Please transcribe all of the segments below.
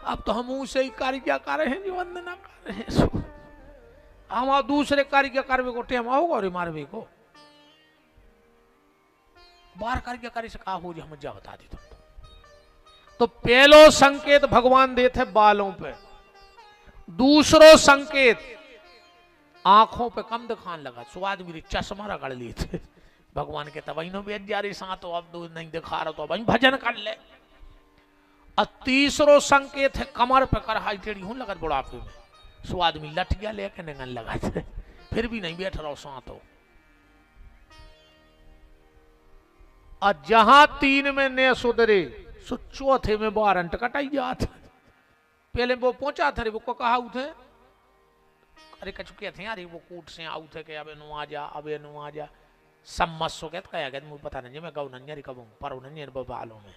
अब तो हम उसे ही कार्य क्या कर रहे हैं जो वंदना कर रहे हैं। हम दूसरे कार्य क्या करवे को टेम आओगा और मारवे को बार कार्य कार्य से कहा हो जी हम जा बता दी तुम तो पहलो संकेत भगवान देते बालों पे, दूसरो संकेत आंखों पे कम दिखाने लगा। स्वाद मेरी चश्मा रगड़ लिए थे भगवान के तब नो बेजारी सा तो अब नहीं दिखा रहा तो अब भजन कर ले। और तीसरो संकेत है कमर पे कर हाई टेढ़ी हूं लगत बुढ़ापे में। स्वाद में लट गया लेके निगन लगा थे फिर भी नहीं बैठ रहा सा तो। और जहां 3 में ने सुधरे सो चौथे में 12 कटाई जात। पहले वो पहुंचा थे वो को कहा थे अरे कचुके थे यार वो कूट से आऊ थे कि अबे नु आ जा सम्मत सो कहत कया गया मुझे पता नहीं मैं गाँव नन्या कब पर नन्या बालों में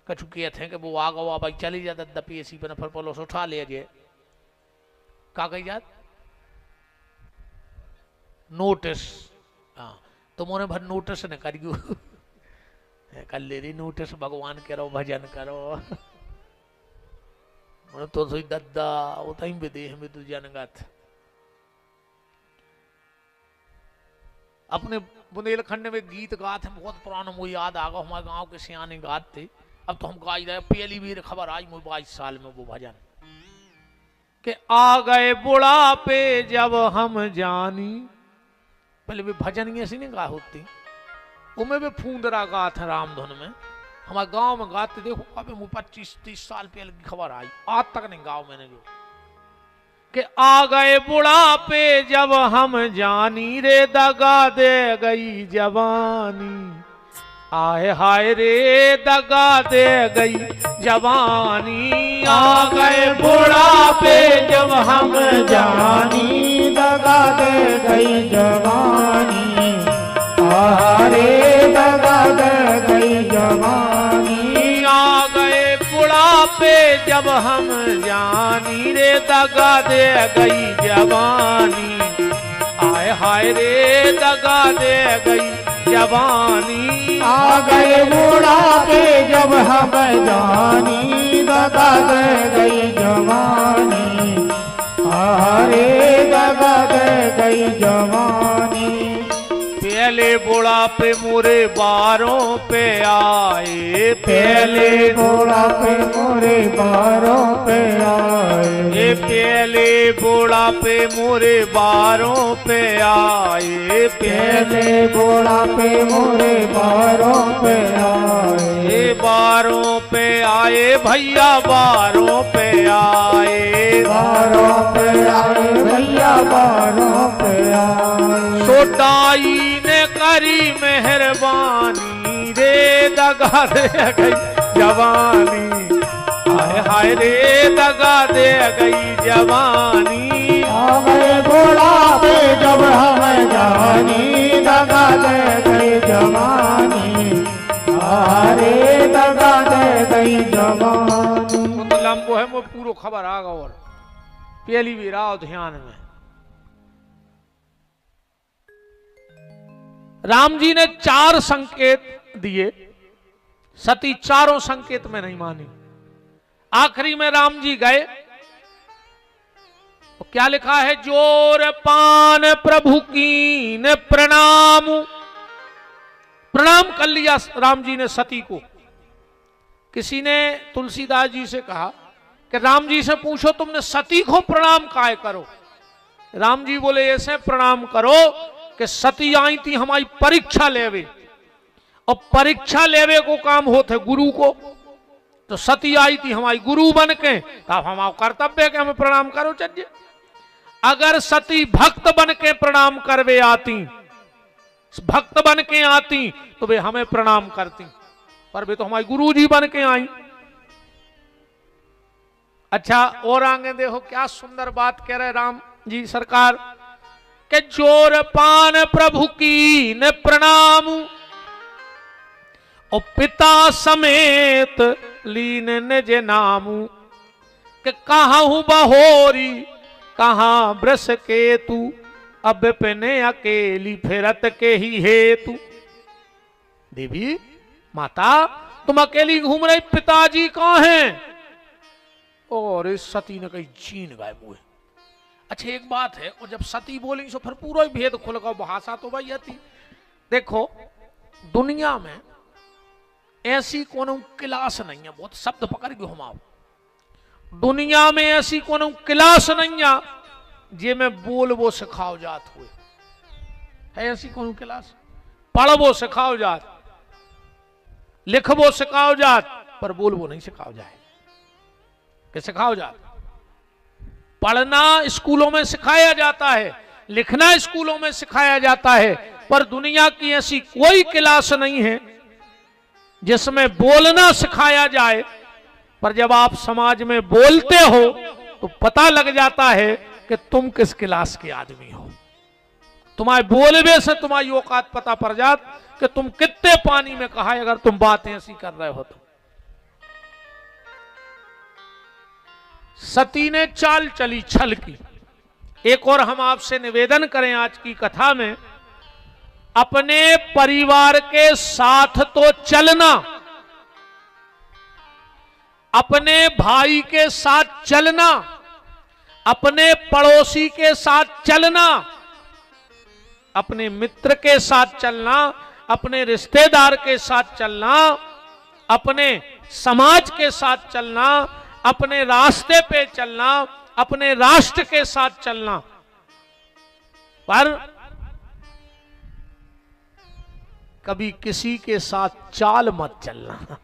कचुके थे कि वो आ गवा भाई चली जाता दपी ऐसी पर फिर पोलो उठा ले जे का गई जात नोटिस। हाँ तो मोने भर नोटिस ने करियो कर ले रही नोटिस भगवान करो भजन करो तो सोई दद्दा उतहीं भी देह में तू जनगत। अपने बुंदेलखंड में गीत गाते हैं बहुत पुराना मुझे याद आ गया हमारे गांव के सियाने गाते थे। अब तो हम गाई रहे पहली भी खबर आई मुझे 22 साल में वो भजन के आ गए बुढ़ापे जब हम जानी। पहले भी भजन ऐसी नहीं गा होती उमें भी फूंदरा गा था रामधुन में हमारे गांव में गाते। देखो अबे मुझे 25-30 साल पहले की खबर आई आज तक नहीं गाँव मैंने जो कि आ गए बुढ़ापे जब हम जानी रे दगा दे गई जवानी। आए हाय रे दगा दे गई जवानी। आ गए बुढ़ापे जब हम जानी दगा दे गई जवानी। रे दगा दे गई जवानी। आ गए बुढ़ापे जब हम जानी रे दगा दे गई जवानी। आए हाय रे दगा दे गई जवानी। आ गए बुढ़ापे जब हम जानी दगा दे गई जवानी। रे दगा दे गई जवानी। पहले बुढ़ापे मोरे बारों पे आए। पहले बुढ़ापे मोरे बारों पे आए। पहले बुढ़ापे मोरे बारों पे आए। पहले बुढ़ापे मोरे बारों पे आए। बारों पे आए भैया बारों पे आए। बारों पे आए भैया बारों पे आए। सोटाई ने करी मेहरबानी रे दगा दे गई जवानी। हाय हाय रे दगा दे गई जवानी। आ गए बुढ़ापे जब हम जानी दगा दे गई जवानी। रे दगा दे गई जवानी। मतलब वो है वो पूरा खबर आ गया और पहली भी राव ध्यान में राम जी ने 4 संकेत दिए। सती चारों संकेत में नहीं मानी। आखिरी में राम जी गए तो क्या लिखा है जोर पान प्रभु की ने प्रणाम। प्रणाम कर लिया राम जी ने सती को। किसी ने तुलसीदास जी से कहा कि राम जी से पूछो तुमने सती को प्रणाम काहे करो। राम जी बोले ऐसे प्रणाम करो कि सती आई थी हमारी परीक्षा लेवे और परीक्षा लेवे को काम होते गुरु को। तो सती आई थी हमारी गुरु बन के तब हमारा कर्तव्य है कि हमें प्रणाम करो चाहिए। अगर सती भक्त बन के प्रणाम करवे आती भक्त बन के आती तो वे हमें प्रणाम करती पर वे तो हमारी गुरु जी बन के आई। अच्छा और आगे देखो क्या सुंदर बात कह रहे राम जी सरकार के जोर पान प्रभु की ने प्रणाम और पिता समेत लीन निज नामू के कहां बहोरी कहां वृष केतु अब पेने अकेली फिरत के ही हेतु। देवी माता तुम अकेली घूम रही पिताजी कहां हैं और इस सती ने कहीं चीन गए मुए। अच्छा एक बात है, और जब सती बोली तो फिर पूरा ही भेद खुल गया, भाषा तो भाई आती। देखो दुनिया में ऐसी कोनो क्लास नहीं है, बहुत शब्द पकड़ के घुमाओ, दुनिया में ऐसी कोनो क्लास नहीं है जे में बोलबो सिखाओ जात हुए है। ऐसी कोनो क्लास पढ़बो सिखाओ जात, लिखबो सिखाओ जात, पर बोलबो नहीं सिखाओ जाए। कि सिखाओ जात, पढ़ना स्कूलों में सिखाया जाता है, लिखना स्कूलों में सिखाया जाता है, पर दुनिया की ऐसी कोई क्लास नहीं है जिसमें बोलना सिखाया जाए। पर जब आप समाज में बोलते हो तो पता लग जाता है कि तुम किस क्लास के आदमी हो। तुम्हारे बोलबे से तुम्हारी औकात पता पड़ जात कि तुम कितने पानी में कहा, अगर तुम बातें ऐसी कर रहे हो तो। सती ने चाल चली छल की। एक और हम आपसे निवेदन करें आज की कथा में, अपने परिवार के साथ तो चलना, अपने भाई के साथ चलना, अपने पड़ोसी के साथ चलना, अपने मित्र के साथ चलना, अपने रिश्तेदार के साथ चलना, अपने समाज के साथ चलना, अपने रास्ते पे चलना, अपने राष्ट्र के साथ चलना, पर कभी किसी के साथ चाल मत चलना।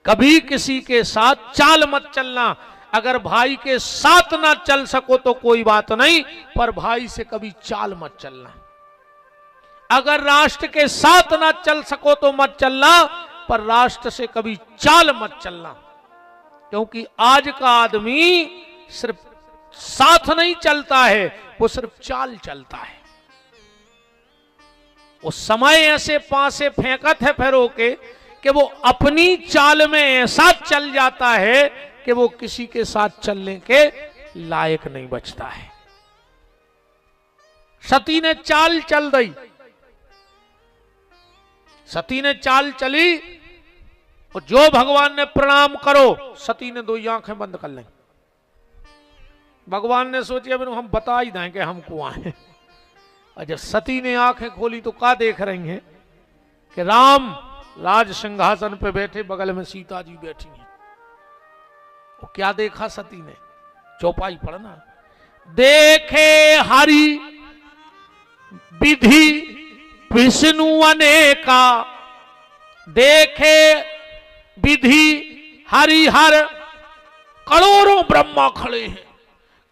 कभी किसी के साथ चाल मत चलना। अगर भाई के साथ ना चल सको तो कोई बात नहीं, पर भाई से कभी चाल मत चलना। अगर राष्ट्र के साथ ना चल सको तो मत चलना, पर राष्ट्र से कभी चाल मत चलना। क्योंकि आज का आदमी सिर्फ साथ नहीं चलता है, वो सिर्फ चाल चलता है। वो समय ऐसे पासे फेंकत है फेरो के कि वो अपनी चाल में ऐसा चल जाता है कि वो किसी के साथ चलने के लायक नहीं बचता है। सती ने चाल चल दी, सती ने चाल चली, और जो भगवान ने प्रणाम करो, सती ने दो आंखें बंद कर ली। भगवान ने सोचा अब हम बता ही दें कि हम कौन हैं। और जब सती ने आंखें खोली तो क्या देख रही हैं कि राम राज सिंहासन पे बैठे, बगल में सीता जी बैठी हैं। वो क्या देखा सती ने, चौपाई पढ़ना, देखे हरि विधि विष्णु अनेका, देखे विधि हरिहर, करोड़ों ब्रह्मा खड़े हैं,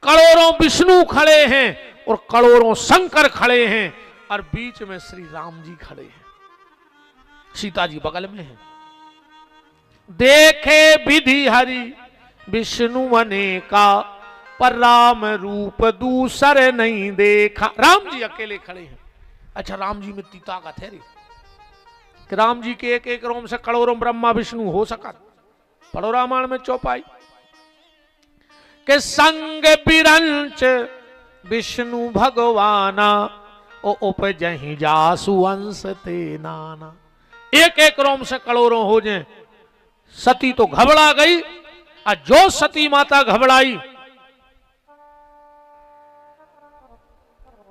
करोड़ों विष्णु खड़े हैं, और करोड़ों शंकर खड़े हैं, और बीच में श्री राम जी खड़े हैं, सीता जी बगल में हैं। देखे विधि हरि विष्णु अनेका, पर राम रूप दूसरे नहीं देखा। राम जी अकेले खड़े हैं। अच्छा राम जी में इतनी ताकत है रे कि राम जी के एक एक रोम से करोड़ों ब्रह्मा विष्णु हो सका। पढ़ो रामायण में चौपाई के संग बिरंच विष्णु भगवाना, ओ उपजहि जासु अंश ते नाना। एक एक रोम से करोड़ों हो जाए। सती तो घबरा गई, और जो सती माता घबराई,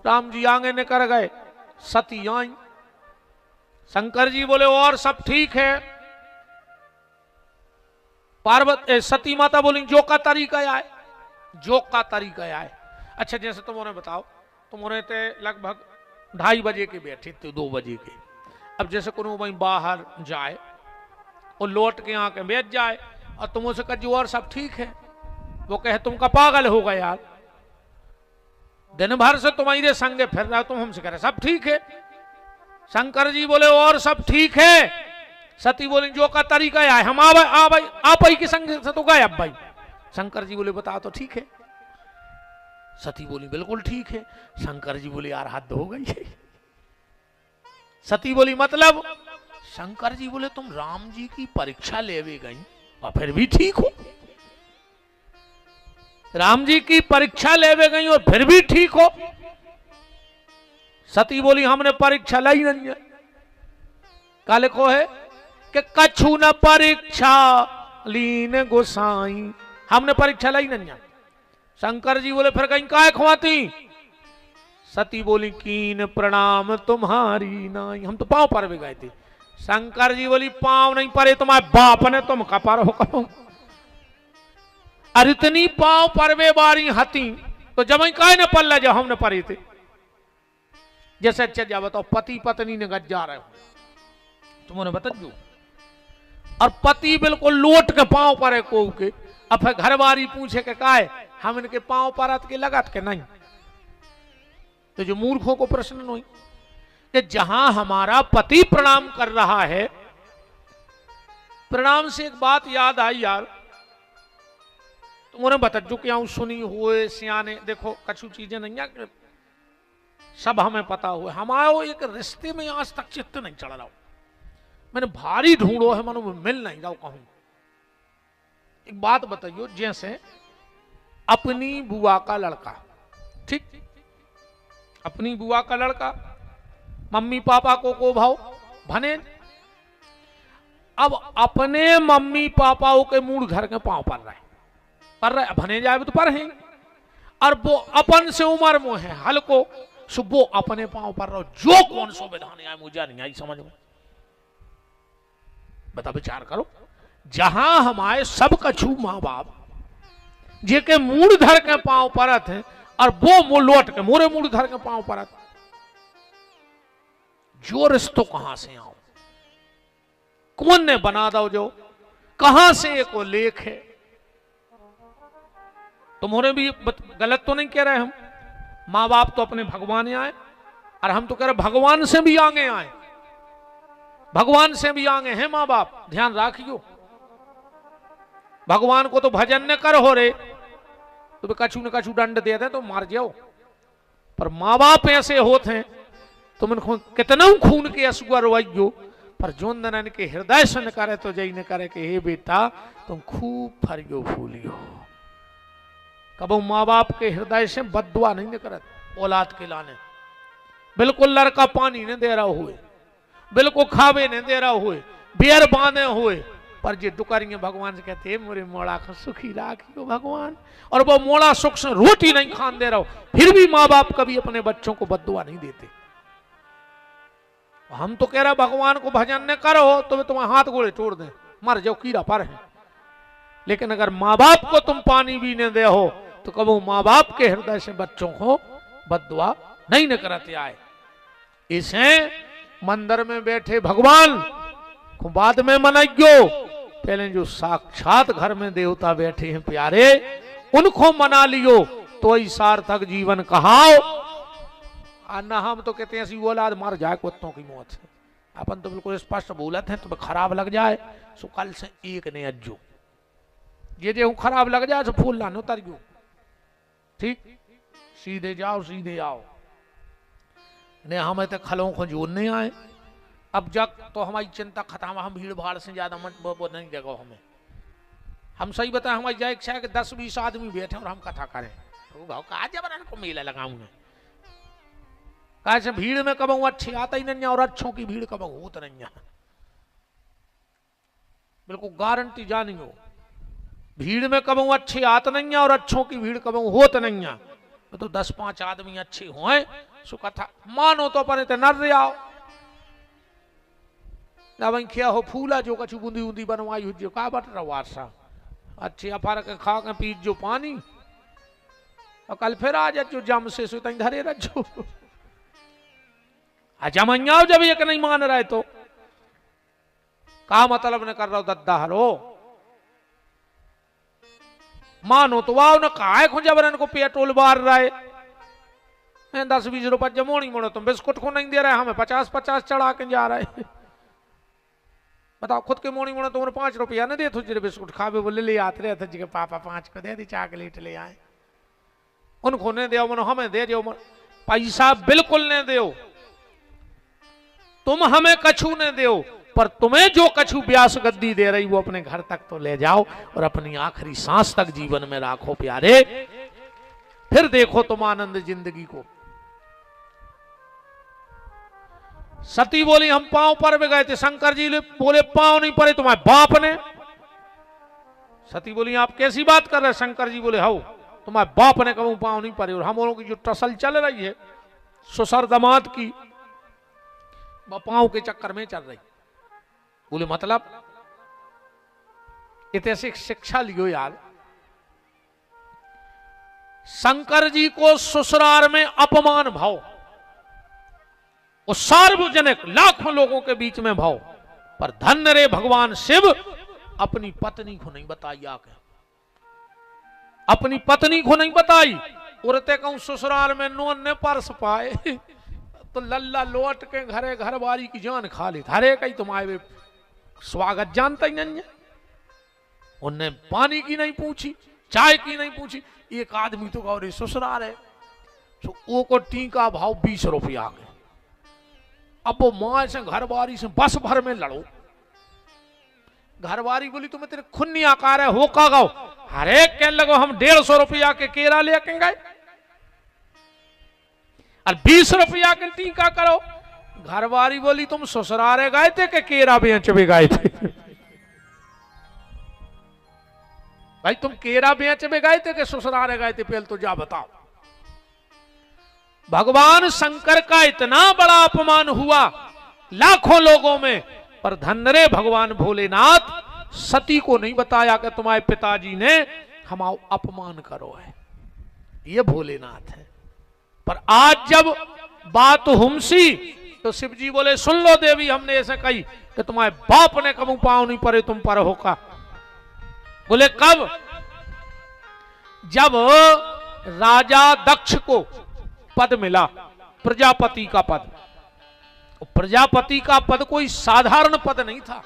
राम जी आगे निकल गए, सती आई। शंकर जी बोले और सब ठीक है। पार्वती सती माता बोली जो का तरीका आए, जो का तरीका आए। अच्छा जैसे तुमने बताओ, तुमने ते लगभग 2:30 बजे के बैठे थे, 2 बजे के। अब जैसे कोनो वहीं बाहर जाए और लौट के आके बैठ जाए, और तुम उसे कह और सब ठीक है, वो कहे तुमका पागल हो गया यार, दिन भर से तुम्हारे संगे फिर रहा, तुम हमसे कह रहे सब ठीक है। शंकर जी बोले और सब ठीक है। सती बोली जो का तरीका है, हम आप ही के संग से तो गए अब भाई। शंकर जी बोले बता तो ठीक है। सती बोली बिल्कुल ठीक है। शंकर जी बोले यार हद हो गई है। सती बोली मतलब? शंकर जी बोले तुम राम जी की परीक्षा लेवे गई और फिर भी ठीक हो। राम जी की परीक्षा लेवे गई और फिर भी ठीक हो। सती बोली हमने परीक्षा लाई नहीं है। का लिखो है कि कछु न परीक्षा लीन गोसाई। हमने परीक्षा लाई नन्या। शंकर जी बोले फिर कहीं काय खुआती? सती बोली कीन प्रणाम तुम्हारी नाई। हम तो पांव पर भी गए थे। शंकर जी बोली पांव नहीं परे तुम्हारे बाप ने तुम कपर हो करो। अरे इतनी पांव परवे बारी हती तो जब काय न पल्ला जब हमने परे थे। जैसे अच्छा जा बताओ पति पत्नी ने गज्जा रहे हो तुमने बता दो और पति बिल्कुल लोट के पांव पर है को के। अब फिर घर वाली पूछे के काय हम इनके पांव परत के लगत के नहीं। तो जो मूर्खों को प्रश्न नहीं कि जहां हमारा पति प्रणाम कर रहा है। प्रणाम से एक बात याद आई यार तुमने बता जो क्या सुनी हुए सियाने देखो कछु चीजें नहीं है सब हमें पता हुआ। हमारे एक रिश्ते में आज तक चित्त नहीं चढ़ रहा। मैंने भारी ढूंढो है मनो मिल नहीं रहा कहूं। एक बात बताइयो जैसे अपनी बुआ का लड़का ठीक अपनी बुआ का लड़का मम्मी पापा को भाव भने। अब अपने मम्मी पापाओं के मूड घर के पांव पर रहे भने जाए तो पर हैं और वो अपन से उम्र में है हल्को सुबह अपने पांव पर रहो जो कौन सो विधान आए मुझे नहीं आई समझ में। बता विचार करो जहां हमारे सब कछु मां बाप जे के मूड धर के पांव परत है और वो लौट के मोरे मूड धर के पांव परत। जो रिश्तो कहां से आओ कौन ने बना दो जो कहां से एक लेख है। तुम्हारे भी गलत तो नहीं कह रहे हम। मां बाप तो अपने भगवान आए और हम तो कह रहे भगवान से भी आगे आए। भगवान से भी आगे हैं मां बाप ध्यान रखियो। भगवान को तो भजन न कर हो रे तो कछु न कछु दंड दे दे तो मार जाओ। पर मां बाप ऐसे होते हैं तुम कितना खून के असुआ रोइयो पर जो नन के हृदय से न करे तो जई न करे कि हे बेटा तुम खूब फरियो फूलियो। कब मां बाप के हृदय से बददुआ नहीं करत औलाद के लाने। बिल्कुल लड़का पानी ने दे रहा हुए बिल्कुल खावे ने दे रहा हुए बेर बांधे हुए पर जे डुकरिए भगवान से कहते मोरे मोड़ा को सुखी राखियो भगवान। और वो मोड़ा सुख से रोटी नहीं खान दे रहा हो फिर भी मां बाप कभी अपने बच्चों को बददुआ नहीं देते। हम तो कह रहा भगवान को भजन न करो तो तुम्हें हाथ गोड़े तोड़ दें मर जाओ कीड़ा पर है। लेकिन अगर मां बाप को तुम पानी भी न दे हो तो कबो मां बाप के हृदय से बच्चों को बददुआ नहीं न करते आए। इसे मंदिर में बैठे भगवान को बाद में मनाइयो पहले जो साक्षात घर में देवता बैठे हैं प्यारे उनको मना लियो तो ही सार्थक जीवन कहाओ। ना हम तो कहते हैं ऐसी औलाद मर जाए कुत्तों की मौत से। अपन तो बिल्कुल स्पष्ट बोलत हैं तुम्हें खराब लग जाए सो कल से एक ने अज्जो ये जो खराब लग जाए तो फूल लानो तरियो ठीक सीधे जाओ सीधे आओ ने हमें तो खलों को जोड़ने आए। अब जब तो हमारी चिंता खत्म हम भीड़ भाड़ से ज्यादा मन वो नहीं देगा हमें। हम सही बताएं हमारी जाए इच्छा है कि 10-20 आदमी बैठे और हम कथा करें तो भाव कहा जब को मेला लगाऊंगे कैसे भीड़ में कब अच्छी आता ही नहीं और अच्छों की भीड़ कब होत नहीं। बिल्कुल गारंटी जानी हो भीड़ में कब अच्छी आत नहीं और अच्छों की भीड़ कब होत नहीं। तो 10-5 आदमी अच्छे होए सो कथा मानो तो अपने ते नर आओ ना भाई क्या हो फूला जो कछु बूंदी बूंदी बनवाई हो जो का बट रहा वारसा अच्छे अफार के खा के पीत जो पानी और कल फिर आ जा जो जम से सो तई धरे रखो जमैयाओ जब एक नहीं मान रहे तो का मतलब न कर रहा दद्दा हरो मानो तो वाओ न काय खो जबरन को पेट्रोल बार रहा है 10-20 रुपए जमोनी मोड़ो तुम बिस्कुट को नहीं दे रहे हमें 50-50 चढ़ा के जा रहे हैं। बताओ खुद के मोड़ी मोड़ो तुमने 5 रुपया न दे तुझे बिस्कुट खावे बोले ले आते रहे थे जी के पापा 5 को दे दी चॉकलेट ले आए उनको ने दो मनो हमें दे दो पैसा बिल्कुल ने दो तुम हमें कछु ने दो पर तुम्हें जो कछु ब्यास गद्दी दे रही वो अपने घर तक तो ले जाओ और अपनी आखिरी सांस तक जीवन में राखो प्यारे फिर देखो तुम आनंद जिंदगी को। सती बोली हम पांव पर भी गए थे शंकर जी बोले पांव नहीं पड़े तुम्हारे बाप ने सती बोली आप कैसी बात कर रहे? शंकर जी बोले हाउ तुम्हारे बाप ने कहूं पाँव नहीं पड़े, और हम लोगों की जो टसल चल रही है ससुर दामाद की, वह पाँव के चक्कर में चल रही। बोले मतलब ऐतिहासिक शिक्षा लियो यार। शंकर जी को ससुराल में अपमान भाव और सार्वजनिक लाखों लोगों के बीच में भाव, पर धन्य रे भगवान शिव अपनी पत्नी को नहीं बताई आके, अपनी पत्नी को नहीं बताई। औरतें कहूं ससुराल में नोन ने परस पाए तो लल्ला लौट के घरे घर बारी की जान खा ली। हरे कहीं तुम्हारे स्वागत जानता ही नहीं है। उनने पानी की नहीं पूछी, चाय की नहीं पूछी। एक आदमी तो कहो रे ससुराल है, तो वो को टीका भाव 20 रुपया के। अब वो माँ से घर बारी से बस भर में लड़ो। घरवारी बोली तुम्हें तेरे खुन्नी आकार है हो का गाओ, हरे कह लगो हम 150 रुपया के केरा लेके गए और 20 रुपया के टीका करो। घरवारी बोली तुम ससुरारे गए थे कि केरा बेच भी गए थे? भाई तुम केरा बेच में गए थे कि ससुरारे गए थे? पहले तो जा बताओ। भगवान शंकर का इतना बड़ा अपमान हुआ लाखों लोगों में, पर धन्य रे भगवान भोलेनाथ सती को नहीं बताया कि तुम्हारे पिताजी ने हमारा अपमान करो है। ये भोलेनाथ है। पर आज जब बात हुमसी तो शिव जी बोले सुन लो देवी, हमने ऐसे कही कि तुम्हारे बाप ने कबू पाँव नहीं पड़े तुम पर होका। बोले कब? जब राजा दक्ष को पद मिला, प्रजापति का पद। प्रजापति का पद कोई साधारण पद नहीं था,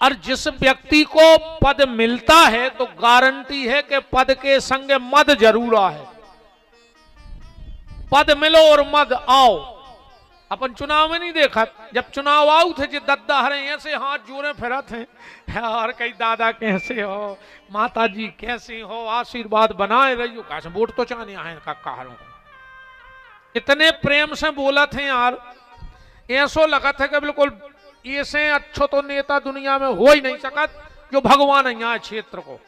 और जिस व्यक्ति को पद मिलता है तो गारंटी है कि पद के संग मद जरूर है। पद मिलो और मद आओ। अपन चुनाव में नहीं देखा, जब चुनाव आऊ थे जो दद्दा हरे ऐसे हाथ जोड़े फिरत हैं और कई दादा कैसे हो, माता जी कैसी हो, आशीर्वाद बनाए रहियो। कैसे वोट तो चाहने आए काकारों को, इतने प्रेम से बोला थे यार, ऐसो लगा था कि बिल्कुल ऐसे अच्छो तो नेता दुनिया में हो ही नहीं सकत जो भगवान है यहाँ क्षेत्र को।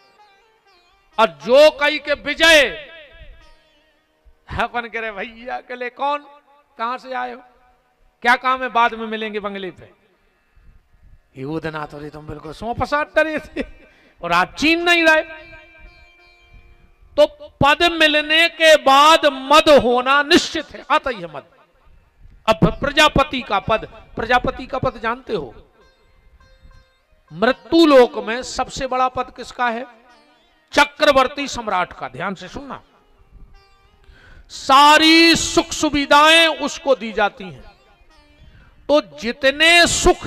और जो कई के विजय अपन कह रहे भैया के लिए कौन कहां से आए हो, क्या काम है, बाद में मिलेंगे बंगले पे। ये दिन तो रही तुम बिल्कुल 100% डरे थे और आज चीन नहीं रहे। तो पद मिलने के बाद मद होना निश्चित है, आता ही है मद। अब प्रजापति का पद, प्रजापति का पद जानते हो, मृत्यु लोक में सबसे बड़ा पद किसका है? चक्रवर्ती सम्राट का। ध्यान से सुनना, सारी सुख सुविधाएं उसको दी जाती हैं। तो जितने सुख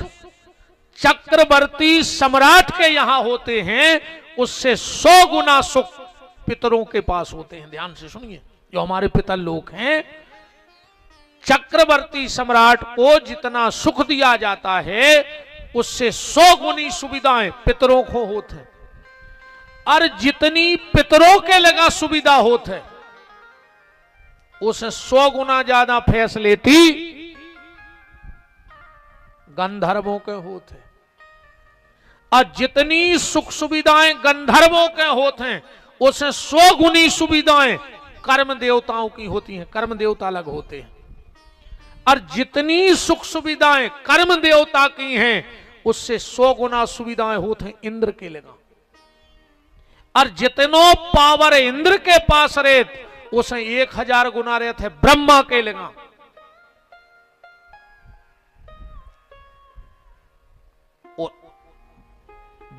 चक्रवर्ती सम्राट के यहां होते हैं उससे 100 गुना सुख पितरों के पास होते हैं। ध्यान से सुनिए, जो हमारे पितर लोग हैं, चक्रवर्ती सम्राट को जितना सुख दिया जाता है उससे 100 गुनी सुविधाएं पितरों को होते हैं। और जितनी पितरों के लगा सुविधा होते हैं उससे 100 गुना ज्यादा फैसिलिटी गंधर्वों के होते हैं। और जितनी सुख सुविधाएं गंधर्वों के होते हैं उससे 100 गुनी सुविधाएं कर्म देवताओं की होती हैं। कर्म देवता अलग होते हैं। और जितनी सुख सुविधाएं कर्म देवता की हैं उससे 100 गुना सुविधाएं होते हैं इंद्र के लगा। और जितनो पावर इंद्र के पास रहते उसे 1000 गुना रहते हैं ब्रह्मा के लगा।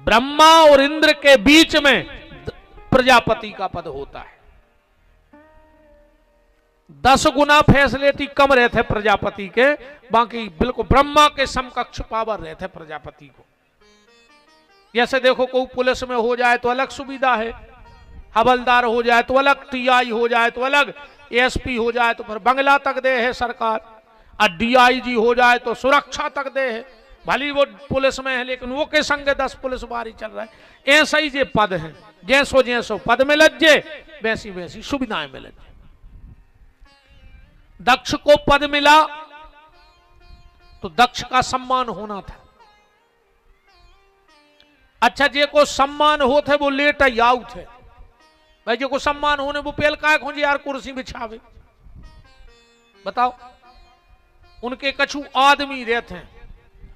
ब्रह्मा और इंद्र के बीच में प्रजापति का पद होता है। 10 गुना फैसिलिटी कम रहते प्रजापति के, बाकी बिल्कुल ब्रह्मा के समकक्ष पावर रहते प्रजापति को। जैसे देखो कोई पुलिस में हो जाए तो अलग सुविधा है, हवलदार हो जाए तो अलग, टीआई हो जाए तो अलग, एसपी हो जाए तो फिर बंगला तक दे है सरकार, और डीआईजी हो जाए तो सुरक्षा तक दे है। भली वो पुलिस में है लेकिन वो के संग 10 पुलिस बारी चल रहा है। ऐसा ही जे पद है, जैसो जैसो पद में लज्जे वैसी वैसी सुविधाएं में लज्जे। दक्ष को पद मिला तो दक्ष का सम्मान होना था। अच्छा जे को सम्मान होते वो लेट आउ थे भाई, जो को सम्मान होने वो पेल काय खोजे यार कुर्सी बिछावे। बताओ, उनके कछु आदमी रहते हैं,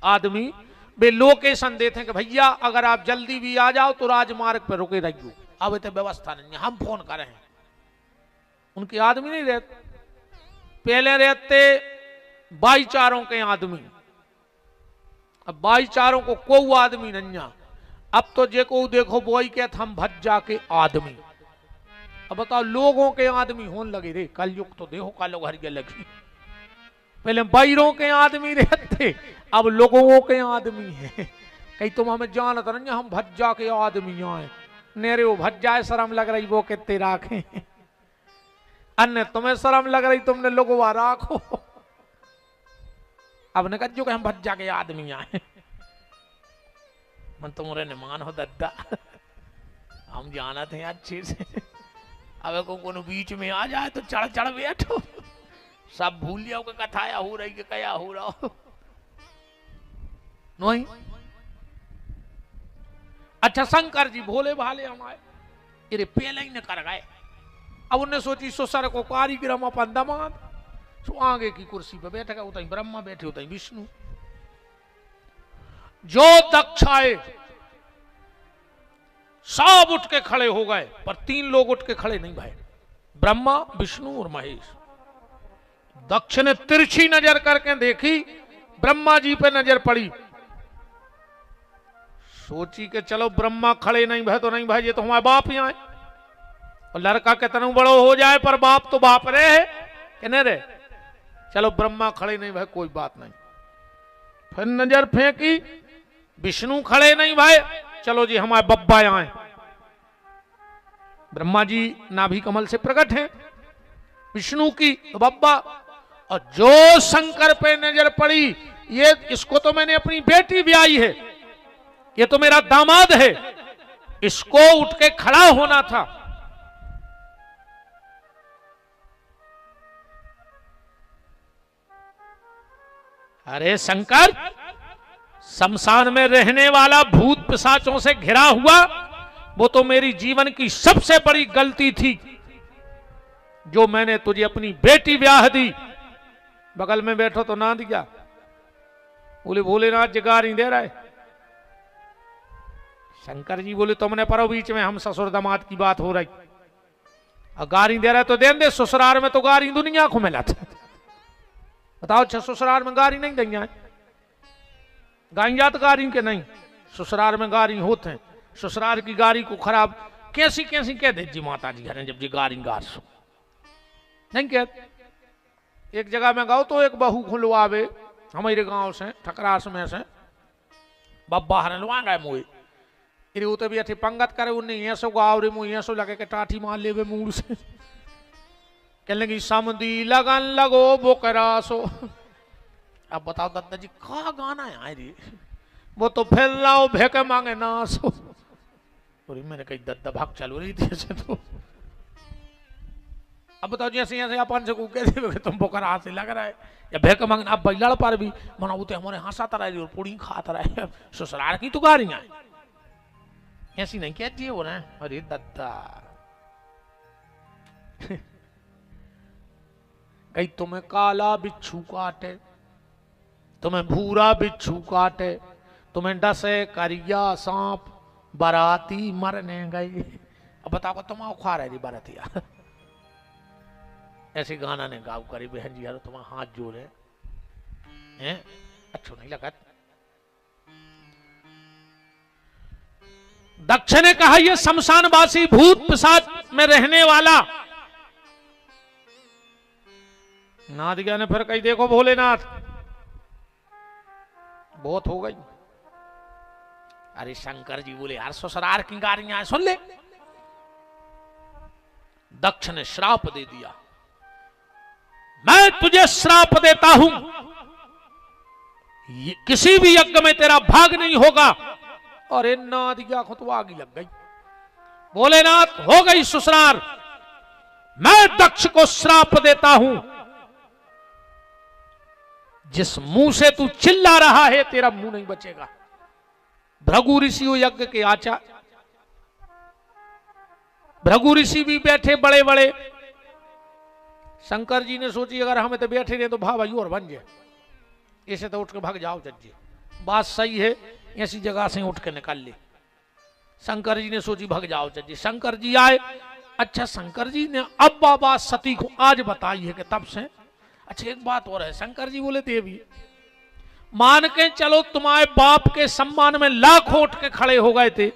आदमी वे लोकेशन देते हैं कि भैया अगर आप जल्दी भी आ जाओ तो राजमार्ग पर रुके रहियो, अब इतने व्यवस्था नहीं, हम फोन करें। उनके आदमी नहीं रहते, पहले रहते भाईचारों के आदमी, अब भाईचारों को कोई आदमी नहीं आ, अब तो जे को देखो बोई के हम भज जाके आदमी। अब बताओ लोगों के आदमी होने लगे रे, कल युग तो देखो कल हरिया लगी, पहले बैरों के आदमी रहते अब लोगों के आदमी है। कहीं तुम हमें जानत नहीं, हम भज जाके आदमी आए, नेरे वो भज जाए शर्म लग रही वो कितने राखे, अन्य तुम्हें शर्म लग रही तुमने लोगों राखो। अब ने कहो कि हम भज जाके आदमी आए, मन तुम्हारे ने मान हो दद्दा, हम जाना थे अच्छे से। अब को बीच में आ जाए तो चढ़ चढ़ बैठो, सब भूल जाओ कि कथाया हो रही, कया हो रहा हो नहीं। अच्छा शंकर जी भोले भाले हमारे ये पहले ही न कर गए, अब उन्हें सोची ससुर को कारीगरम अपन दमाद, तो आगे की कुर्सी पे बैठेगा, उतनी ब्रह्मा बैठे उतनी विष्णु। जो दक्ष आए सब उठ के खड़े हो गए, पर 3 लोग उठ के खड़े नहीं भाई, ब्रह्मा विष्णु और महेश। दक्ष ने तिरछी नजर करके देखी, ब्रह्मा जी पे नजर पड़ी, सोची कि चलो ब्रह्मा खड़े नहीं भाई तो नहीं भाई, ये तो हमारे बाप ही आए, और लड़का कितना बड़ो हो जाए पर बाप तो बाप रे है कि नहीं रे, चलो ब्रह्मा खड़े नहीं भाई कोई बात नहीं। फिर नजर फेंकी, विष्णु खड़े नहीं भाई, चलो जी हमारे बब्बा आए। ब्रह्मा जी नाभि कमल से प्रकट हैं, विष्णु की तो बब्बा, और जो शंकर पे नजर पड़ी, ये इसको तो मैंने अपनी बेटी ब्याई है, ये तो मेरा दामाद है, इसको उठ के खड़ा होना था। अरे शंकर, शमशान में रहने वाला भूत पिशाचों से घिरा हुआ, वो तो मेरी जीवन की सबसे बड़ी गलती थी जो मैंने तुझे अपनी बेटी ब्याह दी। बगल में बैठो तो ना दिया, बोले भोलेनाथ जगार ही दे रहा है। शंकर जी बोले तुमने परो बीच में हम ससुर दामाद की बात हो रही, और गारी दे रहा है तो दे, ससुराल में तो गारी दुनिया को मिला था। बताओ अच्छा ससुराल में गारी नहीं देंगे, गायजात गारी के नहीं, ससुराल में गारी होते हैं, ससुराल की गारी को खराब कैसी कैसी कह दे जी माता जी घर जब जी गारी गार सो नहीं कह। एक जगह में गाओ तो एक बहू खुलवावे हमारे गांव से ठकरास में से बब्बा हर लुआ गए मुए इरे उते भी अठी पंगत करे, उन्हें ऐसो गाँव रे मुँह ऐसो लगे के टाठी मार ले मूड से, कहने लगी समदी लगन लगो बोकरासो। अब बताओ दत्ता जी का गाना है रे, वो तो फिर लाओ भेके मांगे नासो। और मैंने कही दत्ता भाग चालू रही थी ऐसे तो। अब बताओ जैसे ऐसे अपन से को कह दे तुम बोकरा से लग रहा है या भेके मांगे, अब बैलड़ पर भी मना उते हमारे हंसाता रहे और पूरी खाता रहे, ससुराल की तो गारियां ऐसी नहीं कहती है वो ना। अरे दत्ता कहीं तुम्हें काला बिच्छू काटे, तुम्हें भूरा बिच्छू काटे, तुम्हें डसे करिया सांप, बाराती मरने गई। अब बताओ तुम खा रही बारातिया ऐसे गाना ने गाँव करी बहन जी यार तुम्हारा हाथ जोड़े हैं, अच्छा नहीं लगा। दक्ष ने कहा ये शमशानवासी भूत पिशाच में रहने वाला। नाथ गया ने फिर कही देखो भोलेनाथ बहुत हो गई। अरे शंकर जी बोले यार ससुराल की गारियां सुन ले। दक्ष ने श्राप दे दिया, मैं तुझे श्राप देता हूं, किसी भी यज्ञ में तेरा भाग नहीं होगा। और नाथ गया खुद आगे लग गई। भोलेनाथ हो गई ससुराल, मैं दक्ष को श्राप देता हूं, जिस मुंह से तू चिल्ला रहा है तेरा मुंह नहीं बचेगा। भृगु ऋषि हो यज्ञ के आचा। भृगु ऋषि भी बैठे बड़े बड़े। शंकर जी ने सोची अगर हमें तो बैठे रहे तो भाई और बन जाए, ऐसे तो उठ के भाग जाओ जज्जे, बात सही है, ऐसी जगह से उठ के निकल ले। शंकर जी ने सोची भाग जाओ जज्जे। शंकर जी आए। अच्छा शंकर जी ने अब बाबा सती को आज बताई है कि तब से। अच्छा एक बात और है, शंकर जी बोले देवी मान के चलो तुम्हारे बाप के सम्मान में लाखों उठ के खड़े हो गए थे,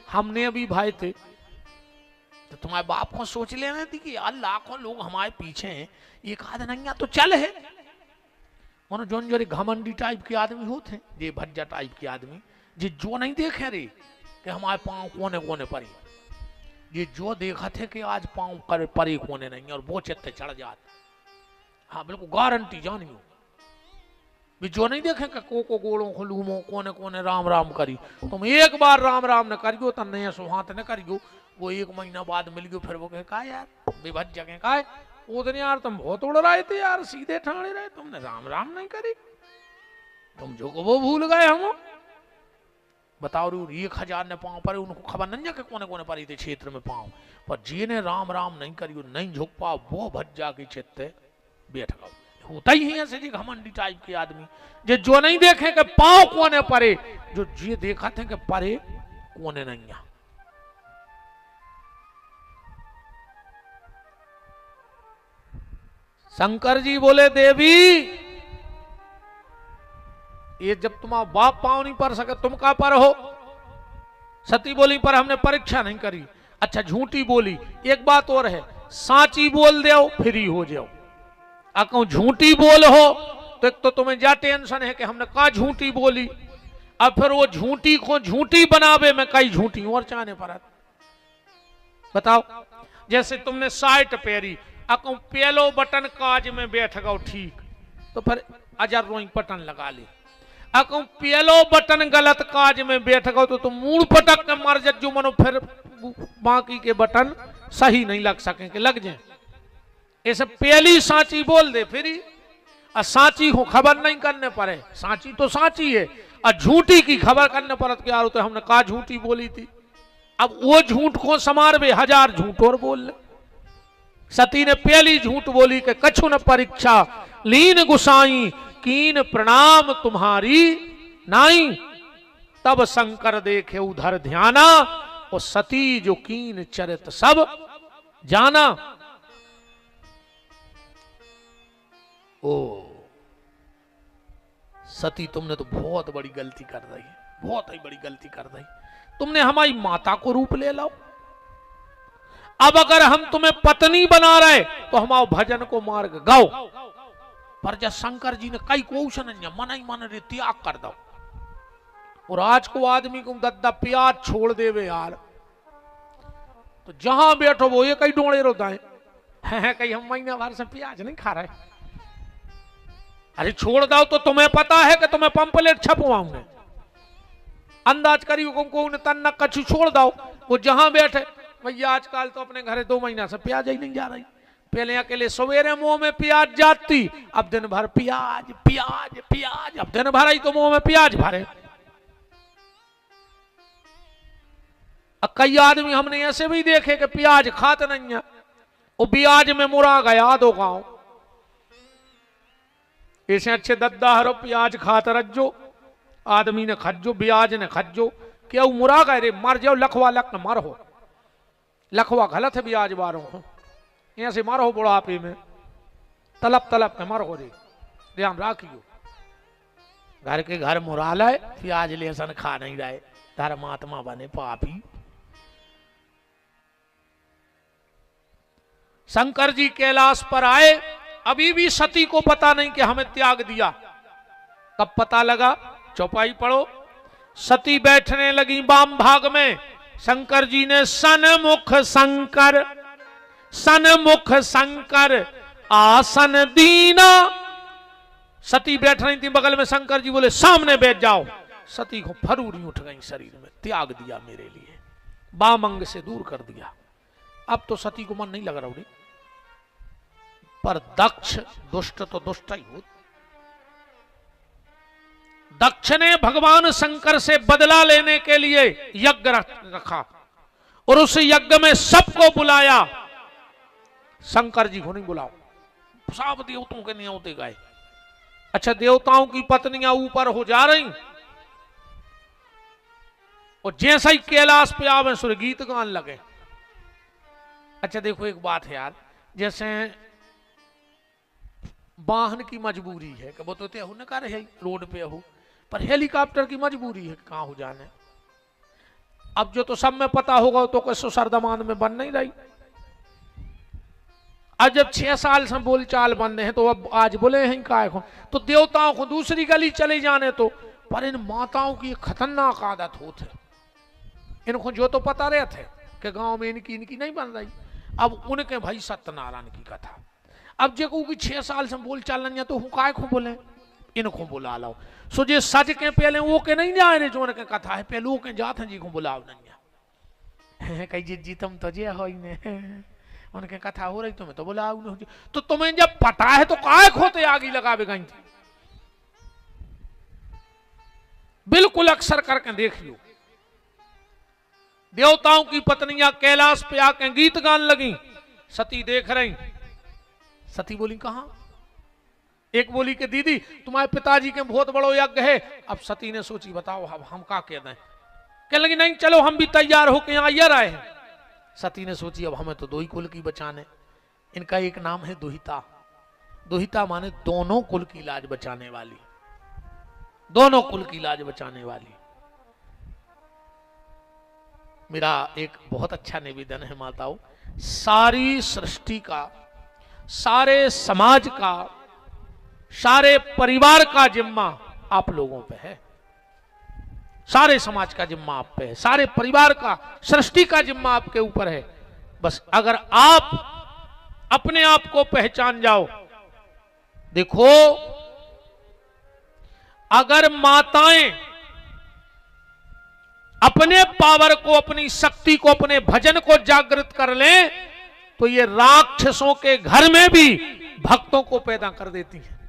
हमने अभी भाई थे, तो तुम्हारे बाप को सोच लेना थी कि यार लाखों लोग हमारे पीछे हैं, एक आध नंगा तो चल है। मानो जोन जो घमंडी टाइप के आदमी होते हैं, ये भज्जा टाइप के आदमी, ये जो नहीं देखे रे कि हमारे पांव कोने कोने पर, ये जो देखा थे कि आज पांव कर परे कोने नहीं और वो चित्ते चढ़ जाते। हाँ बिल्कुल गारंटी जानियो। भी जो नहीं देखे को गोड़ों को लूमो कोने कोने राम राम करी, तुम एक बार राम राम न करियो तो नया सुहात न करियो, वो एक महीना बाद मिल गयो फिर वो कहे यार बेभज जगह का है वो दिन यार तुम बहुत उड़ रहे थे यार, सीधे ठाणे रहे, तुमने राम राम नहीं करी, तुम जो को वो भूल गए हम। बताओ रू 1000 ने पाँव पर, उनको खबर नहीं है कि कोने कोने पर थे क्षेत्र में पाँव पर, जी ने राम राम नहीं करियो नहीं झुक पाओ वो भज्जा के चित्ते बैठ गओ। होता ही है ऐसे जी घमंडी टाइप के आदमी, जो नहीं देखे कि पाँव कोने परे, जो जी देखा थे कि परे कोने नहीं। शंकर जी बोले देवी ये जब तुम्हारा बाप पांव नहीं पर सके तुम का पर हो। सती बोली पर हमने परीक्षा नहीं करी। अच्छा झूठी बोली। एक बात और है, साची बोल दो फ्री हो जाओ, अको झूठी बोल हो तो एक तो तुम्हें जा टेंशन है कि हमने का झूठी बोली, अब फिर वो झूठी को झूठी बनावे में कई झूठी और चाहने पर। बताओ जैसे तुमने 60 पेरी अको पहलो बटन काज में बैठ गओ ठीक, तो फिर 1000 रोई बटन लगा ले। अको पहलो बटन गलत काज में बैठ गओ तो तुम मूड़ पटक के मर जो मनो, फिर बाकी के बटन सही नहीं लग सके कि लग जाए। ऐसे पहली साची बोल दे फिर साची को खबर नहीं करने पड़े, साची तो साची है और झूठी की खबर करने पड़त कि यार तो हमने का झूठी बोली थी। अब वो झूठ को समारवे 1000 झूठ और बोल ले। सती ने पहली झूठ बोली कि कछु न परीक्षा लीन गुसाई कीन प्रणाम तुम्हारी नाई, तब शंकर देखे उधर ध्याना और सती जो कीन चरित सब जाना। ओ सती तुमने तो बहुत बड़ी गलती कर दी, बहुत ही बड़ी गलती कर दी, तुमने हमारी माता को रूप ले लो। अब अगर हम तुम्हें पत्नी बना रहे तो हमारे भजन को मार्ग गाओ, पर जब शंकर जी ने कई क्वेश्चन मन ही मन रे त्याग कर दो। और आज को आदमी को दद्दा प्याज छोड़ देवे यार, तो जहां बैठो वो ये कई डोड़े रोता है कहीं हम महीना भर से प्याज नहीं खा रहे। अरे छोड़ दो तो तुम्हें पता है कि तुम्हें पंपलेट छपवाऊंगे, अंदाज करियो को तन न कछु छोड़ दो। वो जहां बैठे भैया आजकल तो अपने घरे 2 महीना से प्याज ही नहीं जा रही, पहले अकेले सवेरे मुंह में प्याज जाती, अब दिन भर प्याज प्याज प्याज, अब दिन भर ही तो मुंह में प्याज भरे। कई आदमी हमने ऐसे भी देखे कि प्याज खाते नहीं है, वो प्याज में मुरा गया 2 गांव। ऐसे अच्छे दद्दा हरो प्याज खाते रजो, आदमी ने खज्जो ब्याज ने खज्जो, क्या मुरा गए रे मर जाओ, लखवा लख मर हो, लखवा गलत है ब्याज बारों को, ऐसे मरो बुढ़ापे में तलब तलब के मर हो रे, ध्यान राखियो। घर के घर मुराल है प्याज लहसुन खा नहीं रहे, धर्मात्मा बने पापी। शंकर जी कैलाश पर आए, अभी भी सती को पता नहीं कि हमें त्याग दिया। कब पता लगा, चौपाई पढ़ो। सती बैठने लगी वाम भाग में, शंकर जी ने सन्मुख शंकर सन्मुख शंकर आसन दीना। सती बैठ रही थी बगल में, शंकर जी बोले सामने बैठ जाओ। सती को फरूरी उठ गई शरीर में, त्याग दिया मेरे लिए, वाम अंग से दूर कर दिया। अब तो सती को मन नहीं लग रहा, पर दक्ष दुष्ट तो दुष्ट ही हो। दक्ष ने भगवान शंकर से बदला लेने के लिए यज्ञ रखा और उस यज्ञ में सबको बुलाया। शंकर जी को नहीं बुलाओ, सब देवताओं के न्योते गए। अच्छा, देवताओं की पत्नियां ऊपर हो जा रही और जैसा ही कैलाश पे आवे सुर गीत गान लगे। अच्छा देखो एक बात है यार, जैसे वाहन की मजबूरी है कि वो तो हो न कर है रोड पे हो, पर हेलीकॉप्टर की मजबूरी है कहां हो जाने। अब जो तो सब में पता होगा तो कैसो सरदमान में बन नहीं रही। आज जब 6 साल से बोलचाल बंद है तो अब आज बोले हैं काय को, तो देवताओं को दूसरी गली चले जाने तो, पर इन माताओं की खतरनाक आदत होती है। इनको जो तो पता रहे थे कि गांव में इनकी नहीं बन रही, अब उनके भाई सत्यनारायण की कथा। अब जो की 6 साल से बोलचाल नहीं है तो काय को बोले, इनको बुला लो। सो जे सज के पहले वो के नहीं जाए जो उनके कथा है, पहले वो के जाते जी को बुलाओ नहीं है कही जी तुम तो जे हो उनके कथा हो रही तुम्हें तो बुलाओ नहीं। तो तुम्हें जब पता है तो काय खोते आगे लगावे गई थी। बिल्कुल अक्सर करके देख लो, देवताओं की पत्नियां कैलाश पे आके गीत गान लगी। सती देख रही, सती बोली कहां? एक बोली कि दीदी तुम्हारे पिताजी के बहुत बड़ो यज्ञ है। अब सती ने सोची बताओ अब हम का कह दें, कहने लगी नहीं चलो हम भी तैयार होके यहां ये रहे हैं। सती ने सोची अब हमें तो दो ही कुल की बचाने। इनका एक नाम है दुहिता। दुहिता माने दोनों कुल की लाज बचाने वाली, दोनों कुल की लाज बचाने वाली। मेरा एक बहुत अच्छा निवेदन है माताओं, सारी सृष्टि का, सारे समाज का, सारे परिवार का जिम्मा आप लोगों पे है। सारे समाज का जिम्मा आप पे है, सारे परिवार का, सृष्टि का जिम्मा आपके ऊपर है। बस अगर आप अपने आप को पहचान जाओ। देखो अगर माताएं अपने पावर को, अपनी शक्ति को, अपने भजन को जागृत कर लें तो ये राक्षसों के घर में भी भक्तों को पैदा कर देती है।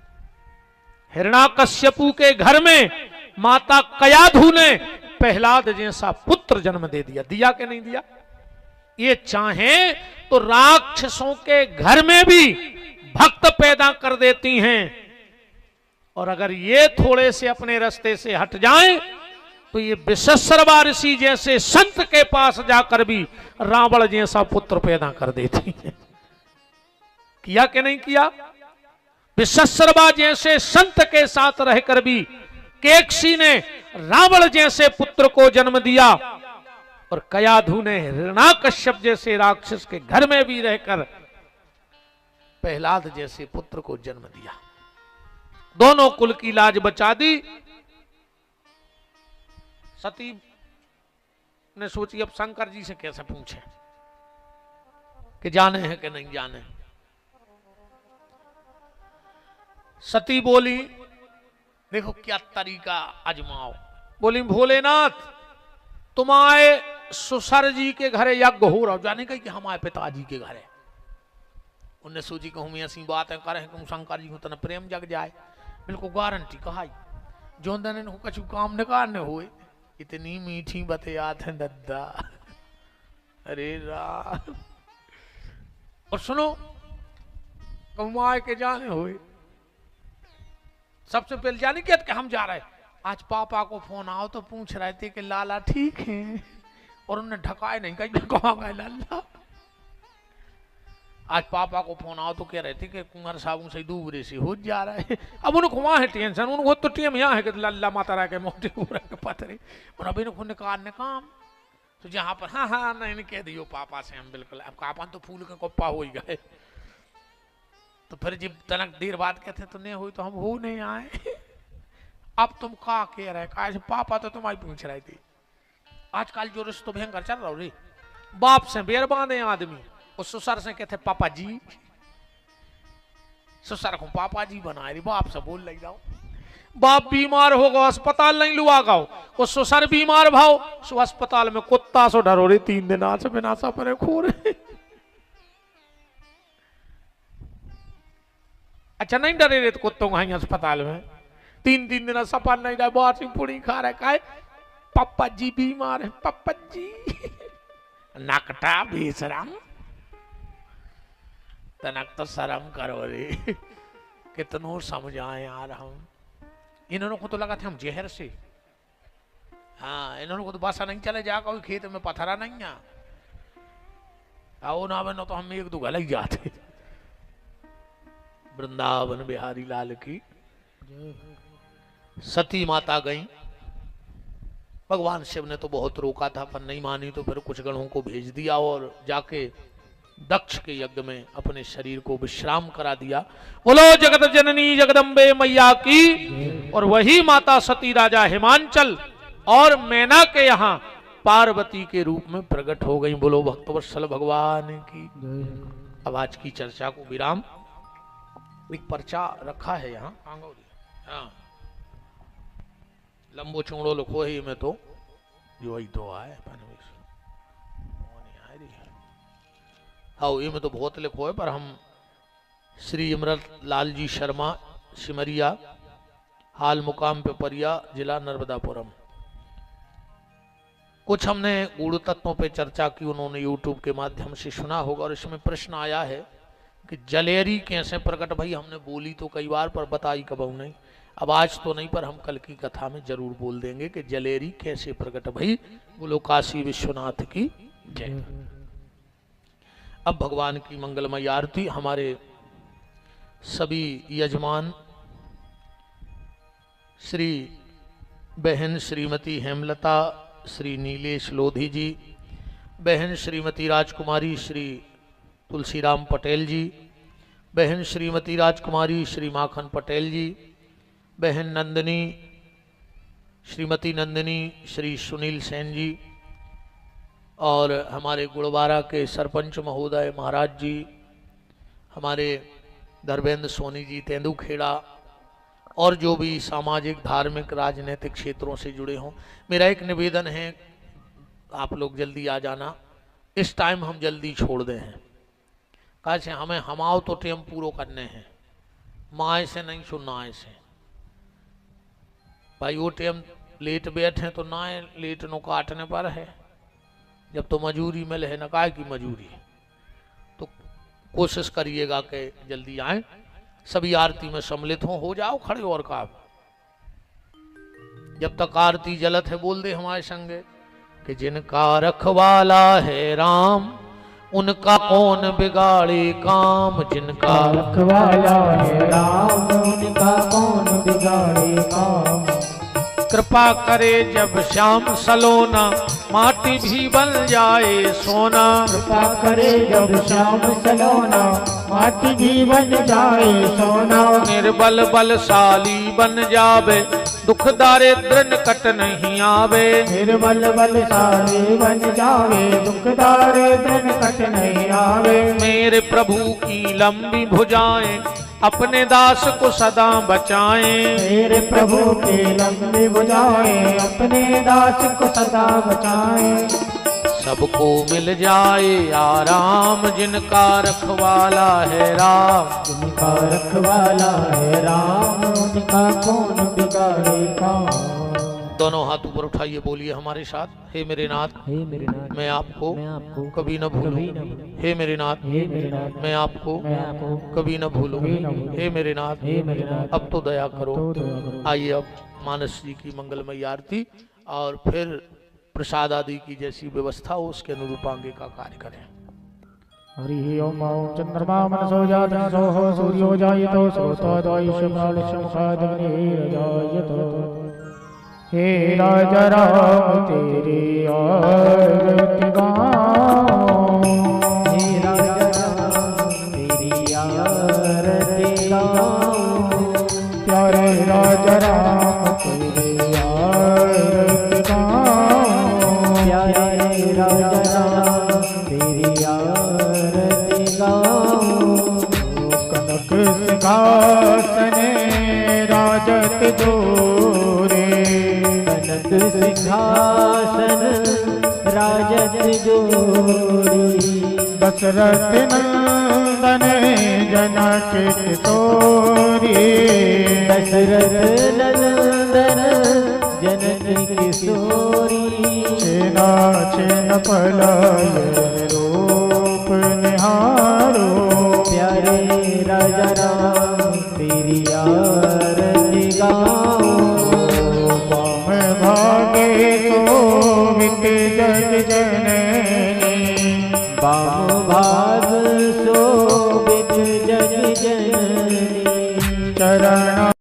हिरण्याकश्यपु के घर में माता कयाधु ने प्रहलाद जैसा पुत्र जन्म दे दिया। दिया कि नहीं दिया? ये चाहे तो राक्षसों के घर में भी भक्त पैदा कर देती हैं। और अगर ये थोड़े से अपने रास्ते से हट जाएं तो ये विश्वशर्मा ऋषि जैसे संत के पास जाकर भी रावण जैसा पुत्र पैदा कर देती है। किया कि नहीं किया? विश्वशर्मा जैसे संत के साथ रहकर भी केकसी ने रावण जैसे पुत्र को जन्म दिया और कयाधु ने हिरण्याकश्यप जैसे राक्षस के घर में भी रहकर प्रहलाद जैसे पुत्र को जन्म दिया। दोनों कुल की लाज बचा दी। सती ने सोची अब शंकर जी से कैसे पूछे कि जाने हैं कि नहीं जाने। सती बोली देखो क्या तरीका आजमाओ। बोली भोलेनाथ तुम्हारे सुसर जी के घरे यज्ञ हो रहा, जाने का कि हमारे पिताजी के घरे। उनने सोची कहूँ ऐसी बात है करें कि शंकर जी को तना प्रेम जग जाए। बिल्कुल गारंटी कहा जो दिन कछु काम निकालने हुए। इतनी मीठी बतियात है दद्दा, अरे राम। और सुनो कमाए के जाने हुए सबसे पहले जाने क्या कि हम जा रहे। आज पापा को फोन आओ तो पूछ रहे थे कि लाला ठीक है, और उन्होंने ढकाए नहीं कहीं कहा गए लाला। आज पापा को फोन आओ तो कह रहे थे कि कुंवर साहब से दूबरे से हो जा रहा है। अब उनको वहां है टेंशन, उनको तो टीम यहाँ है कि लल्ला माता रहा के मोटे के पथरे और अभी उनको निकालने काम तो जहां पर हाँ हाँ नहीं कह दियो पापा से हम बिल्कुल। अब कापन तो फूल के कोप्पा हो ही गए। तो फिर जब तनक देर बाद कहते तो नहीं हुई तो हम हो नहीं आए। अब तुम का कह रहे कहा पापा तो तुम्हारी पूछ रही थी। आजकल जो रिश्तो भयंकर चल रहा रे, बाप से बेर बांधे आदमी, उस ससुर से कहते पापा जी, ससुर को पापा जी बनाए, बाप से बोल लग जाओ। बाप बीमार होगा अस्पताल नहीं लुआ गाओ, वो ससुर बीमार भाव सो अस्पताल में कुत्ता सो डरो रे 3 दिन आज बिना सा परे खो रहे। अच्छा नहीं डरे रे तो कुत्तों को अस्पताल में तीन दिन सपन नहीं रहे, बासी पूरी खा रहे, कहे पप्पा जी बीमार है, पप्पा जी नकटा बेशरम, तनक तो शर्म करो रे, कितनों समझाए यार हम। इन्होंने को तो लगा था हम जहर से, हाँ इन्होंने को तो बसा नहीं चले जा, कोई खेत में पथरा नहीं है, आओ ना बनो तो हम एक दो गलत जाते। वृंदावन बिहारी लाल की। सती माता गई, भगवान शिव ने तो बहुत रोका था पर नहीं मानी, तो फिर कुछ गणों को भेज दिया और जाके दक्ष के यज्ञ में अपने शरीर को विश्राम करा दिया। बोलो जगत जननी जगदम्बे मैया की। और वही माता सती राजा हिमांचल और मैना के यहाँ पार्वती के रूप में प्रकट हो गई। बोलो भक्तवत्सल भगवान की। अब आज की चर्चा को विराम। एक पर्चा रखा है यहाँ, हाँ लंबो चौड़ो लिखो है में तो जो ही तो आए हाँ में तो बहुत लिखो है, पर हम श्री इमरत लाल जी शर्मा सिमरिया, हाल मुकाम पेपरिया, जिला नर्मदापुरम। कुछ हमने गूढ़ तत्वों पे चर्चा की, उन्होंने यूट्यूब के माध्यम से सुना होगा। और इसमें प्रश्न आया है कि जलेरी कैसे प्रकट भई। हमने बोली तो कई बार पर बताई कबहू नहीं। अब आज तो नहीं, पर हम कल की कथा में जरूर बोल देंगे कि जलेरी कैसे प्रकट भई। बोलो काशी विश्वनाथ की जय। अब भगवान की मंगलमय आरती। हमारे सभी यजमान श्री बहन श्रीमती हेमलता, श्री नीलेश लोधी जी, बहन श्रीमती राजकुमारी श्री तुलसीराम पटेल जी, बहन श्रीमती राजकुमारी श्री माखन पटेल जी, बहन नंदिनी श्रीमती नंदिनी श्री सुनील सेन जी, और हमारे गुड़वारा के सरपंच महोदय महाराज जी, हमारे धर्मेंद्र सोनी जी तेंदुखेड़ा, और जो भी सामाजिक धार्मिक राजनीतिक क्षेत्रों से जुड़े हों। मेरा एक निवेदन है, आप लोग जल्दी आ जाना। इस टाइम हम जल्दी छोड़ दे हैं, कैसे हमें हमाओ तो टेम पूरो करने हैं, माए से नहीं सुनना ऐसे भाई। वो टेम लेट बैठे तो ना लेट नो काटने पर है, जब तो मजूरी मिले है, न काय की मजूरी। तो कोशिश करिएगा कि जल्दी आए, सभी आरती में सम्मिलित हो जाओ खड़े। और का जब तक आरती जलत है बोल दे हमारे संगे कि जिनका रखवाला है राम, उनका कौन बिगाड़े काम। जिनका रखवाला है राम, उनका कौन बिगाड़े काम। कृपा करे जब श्याम सलोना, माटी भी बन जाए सोना। कृपा करे जब श्याम सलोना, माटी भी बन जाए सोना। निर्बल बलशाली बन जावे, दुख दारिद्र निकट नहीं आवे। निर्बल बलशाली बन जावे, दुख दारिद्र निकट नहीं आवे। मेरे प्रभु की लंबी भुजाएं, अपने दास को सदा बचाएं। मेरे प्रभु के लंबी भुजाएं, अपने दास को सदा बचाएं। सबको मिल जाए आराम, जिनका रखवाला है राम। जिनका रखवाला है राम, उनका कौन बिगाड़े काम। दोनों हाथ ऊपर उठाइए, बोलिए हमारे साथ। हे मेरे नाथ, हे मेरे नाथ, मैं आपको मैं आपको कभी न भूलूं। कभी न भूलूं। हे मेरे नाथ, हे मेरे नाथ, मैं आपको मैं आपको कभी न भूलूं। कभी न भूलूं। हे मेरे नाथ, हे मेरे नाथ, अब तो दया करो। तो दया करो। आइए अब मानस जी की मंगलमय आरती और फिर प्रसाद आदि की जैसी व्यवस्था हो उसके अनुरूप आगे का कार्य करें। हरि ओम। ओम चंद्रमा मनसो जातं सोहो, सूर्यो जायतो सोतोदायुष प्राणशं जायतो। हे राजा राम तेरी आरती गाऊं। हे राजा राम तेरी आरती गाऊं। प्यारे राजा राम तेरी आरती गाऊं। प्यारे राजा राम तेरी आरती गाऊं। कनक सिंहासने राजत जोरे, कनक सिंहासन राजत जोरी। दशरथ नंदन जनक किशोरी दशरथ नंदन जनक किशोरी छेना छेन पलाय रूप निहारो प्यारे राजा राम तेरी आरती गाओ बाम भागे तो विक जग जननी बाम भाग